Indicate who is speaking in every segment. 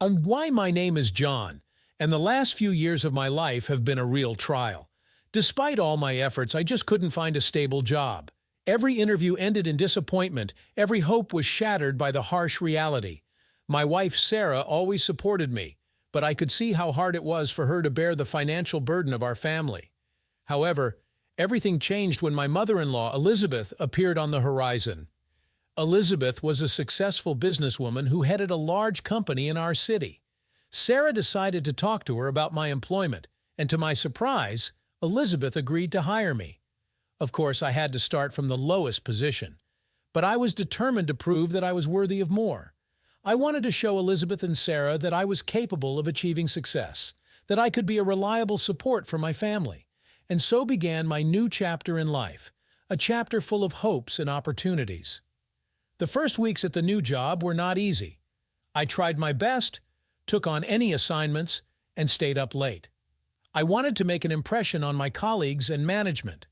Speaker 1: And why my name is John, and the last few years of my life have been a real trial. Despite all my efforts, I just couldn't find a stable job. Every interview ended in disappointment, every hope was shattered by the harsh reality. My wife, Sarah, always supported me, but I could see how hard it was for her to bear the financial burden of our family. However, everything changed when my mother-in-law, Elizabeth, appeared on the horizon. Elizabeth was a successful businesswoman who headed a large company in our city. Sarah decided to talk to her about my employment, and to my surprise, Elizabeth agreed to hire me. Of course, I had to start from the lowest position, but I was determined to prove that I was worthy of more. I wanted to show Elizabeth and Sarah that I was capable of achieving success, that I could be a reliable support for my family. And so began my new chapter in life, a chapter full of hopes and opportunities. The first weeks at the new job were not easy. I tried my best, took on any assignments, and stayed up late. I wanted to make an impression on my colleagues and management,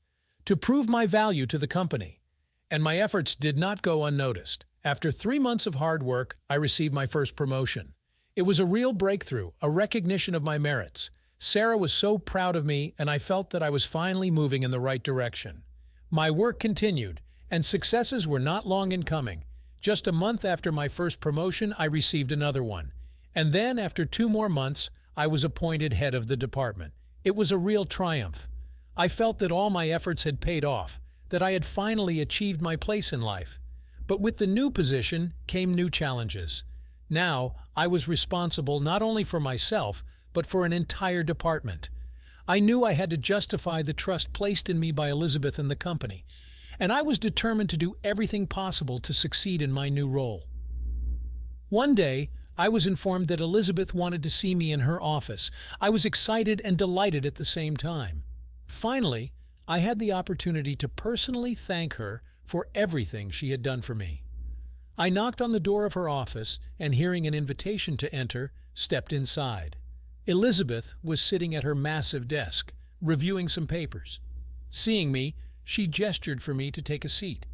Speaker 1: to prove my value to the company. And my efforts did not go unnoticed. After 3 months of hard work, I received my first promotion. It was a real breakthrough, a recognition of my merits. Sarah was so proud of me, and I felt that I was finally moving in the right direction. My work continued, and successes were not long in coming. Just a month after my first promotion, I received another one. And then, after 2 more months, I was appointed head of the department. It was a real triumph. I felt that all my efforts had paid off, that I had finally achieved my place in life. But with the new position came new challenges. Now, I was responsible not only for myself, but for an entire department. I knew I had to justify the trust placed in me by Elizabeth and the company, and I was determined to do everything possible to succeed in my new role. One day, I was informed that Elizabeth wanted to see me in her office. I was excited and delighted at the same time. Finally, I had the opportunity to personally thank her for everything she had done for me. I knocked on the door of her office and, hearing an invitation to enter, stepped inside. Elizabeth was sitting at her massive desk, reviewing some papers. Seeing me, she gestured for me to take a seat.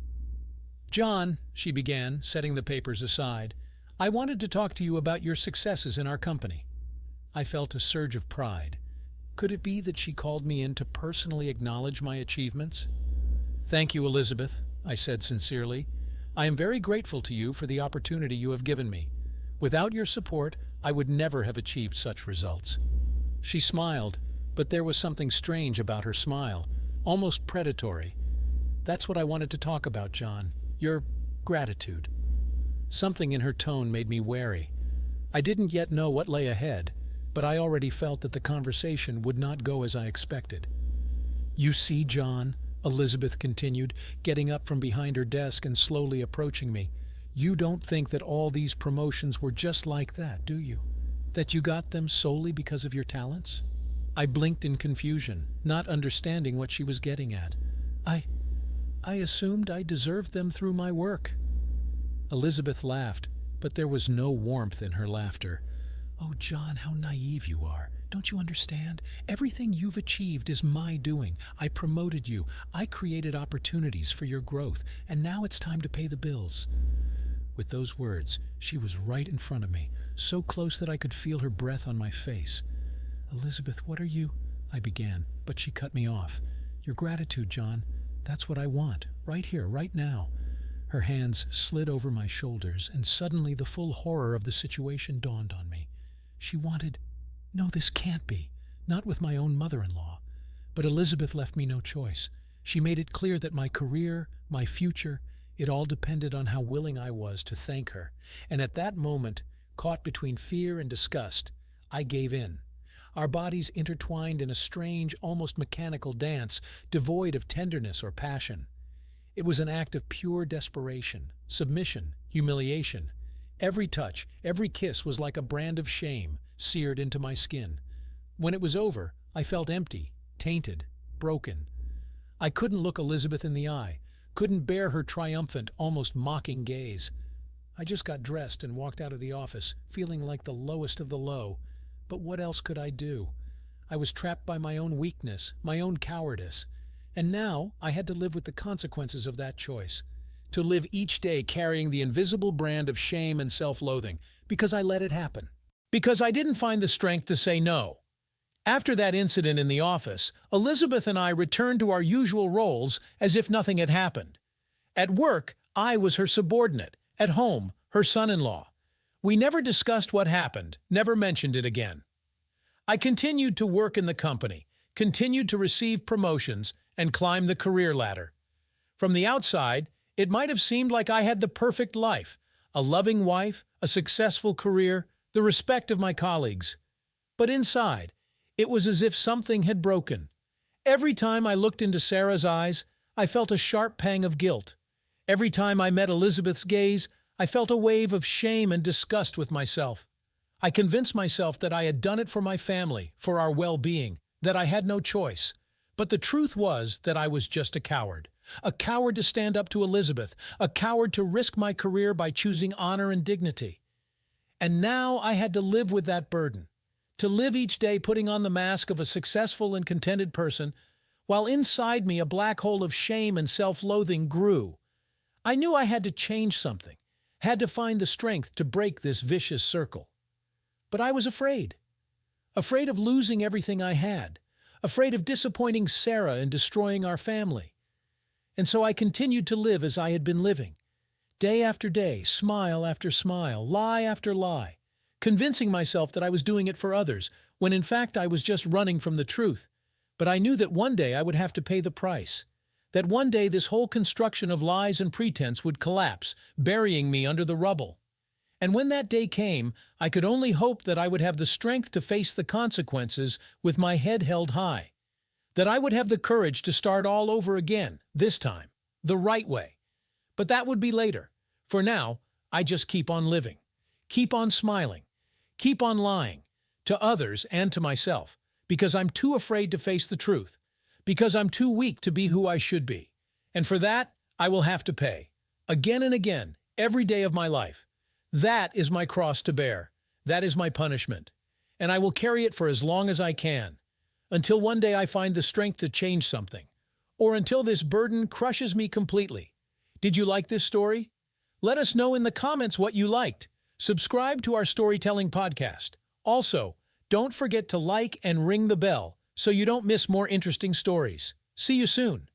Speaker 1: "John," she began, setting the papers aside, "I wanted to talk to you about your successes in our company." I felt a surge of pride. Could it be that she called me in to personally acknowledge my achievements? "Thank you, Elizabeth," I said sincerely. "I am very grateful to you for the opportunity you have given me. Without your support, I would never have achieved such results." She smiled, but there was something strange about her smile, almost predatory. "That's what I wanted to talk about, John. Your gratitude." Something in her tone made me wary. I didn't yet know what lay ahead, but I already felt that the conversation would not go as I expected. "You see, John," Elizabeth continued, getting up from behind her desk and slowly approaching me, "you don't think that all these promotions were just like that, do you? That you got them solely because of your talents?" I blinked in confusion, not understanding what she was getting at. I assumed I deserved them through my work." Elizabeth laughed, but there was no warmth in her laughter. "Oh, John, how naive you are. Don't you understand? Everything you've achieved is my doing. I promoted you. I created opportunities for your growth, and now it's time to pay the bills." With those words, she was right in front of me, so close that I could feel her breath on my face. "Elizabeth, what are you—" I began, but she cut me off. "Your gratitude, John. That's what I want, right here, right now." Her hands slid over my shoulders, and suddenly the full horror of the situation dawned on me. She wanted— No, this can't be. Not with my own mother-in-law. But Elizabeth left me no choice. She made it clear that my career, my future, it all depended on how willing I was to thank her. And at that moment, caught between fear and disgust, I gave in. Our bodies intertwined in a strange, almost mechanical dance, devoid of tenderness or passion. It was an act of pure desperation, submission, humiliation. Every touch, every kiss was like a brand of shame, seared into my skin. When it was over, I felt empty, tainted, broken. I couldn't look Elizabeth in the eye, couldn't bear her triumphant, almost mocking gaze. I just got dressed and walked out of the office, feeling like the lowest of the low. But what else could I do? I was trapped by my own weakness, my own cowardice. And now I had to live with the consequences of that choice. To live each day carrying the invisible brand of shame and self-loathing, because I let it happen. because I didn't find the strength to say no. After that incident in the office, Elizabeth and I returned to our usual roles as if nothing had happened. At work, I was her subordinate. At home, her son-in-law. We never discussed what happened, never mentioned it again. I continued to work in the company, continued to receive promotions, and climb the career ladder. From the outside, it might have seemed like I had the perfect life, a loving wife, a successful career, the respect of my colleagues. But inside, it was as if something had broken. Every time I looked into Sarah's eyes, I felt a sharp pang of guilt. Every time I met Elizabeth's gaze, I felt a wave of shame and disgust with myself. I convinced myself that I had done it for my family, for our well-being, that I had no choice. But the truth was that I was just a coward to stand up to Elizabeth, a coward to risk my career by choosing honor and dignity. And now I had to live with that burden, to live each day putting on the mask of a successful and contented person, while inside me a black hole of shame and self-loathing grew. I knew I had to change something, had to find the strength to break this vicious circle. But I was afraid of losing everything I had, afraid of disappointing Sarah and destroying our family. And so I continued to live as I had been living, day after day, smile after smile, lie after lie, convincing myself that I was doing it for others, when in fact I was just running from the truth. But I knew that one day I would have to pay the price, that one day this whole construction of lies and pretense would collapse, burying me under the rubble. And when that day came, I could only hope that I would have the strength to face the consequences with my head held high, that I would have the courage to start all over again, this time, the right way. But that would be later. For now, I just keep on living, keep on smiling, keep on lying, to others and to myself, because I'm too afraid to face the truth, because I'm too weak to be who I should be. And for that, I will have to pay, again and again, every day of my life. That is my cross to bear. That is my punishment. And I will carry it for as long as I can, until one day I find the strength to change something, or until this burden crushes me completely. Did you like this story? Let us know in the comments what you liked. Subscribe to our storytelling podcast. Also, don't forget to like and ring the bell so you don't miss more interesting stories. See you soon.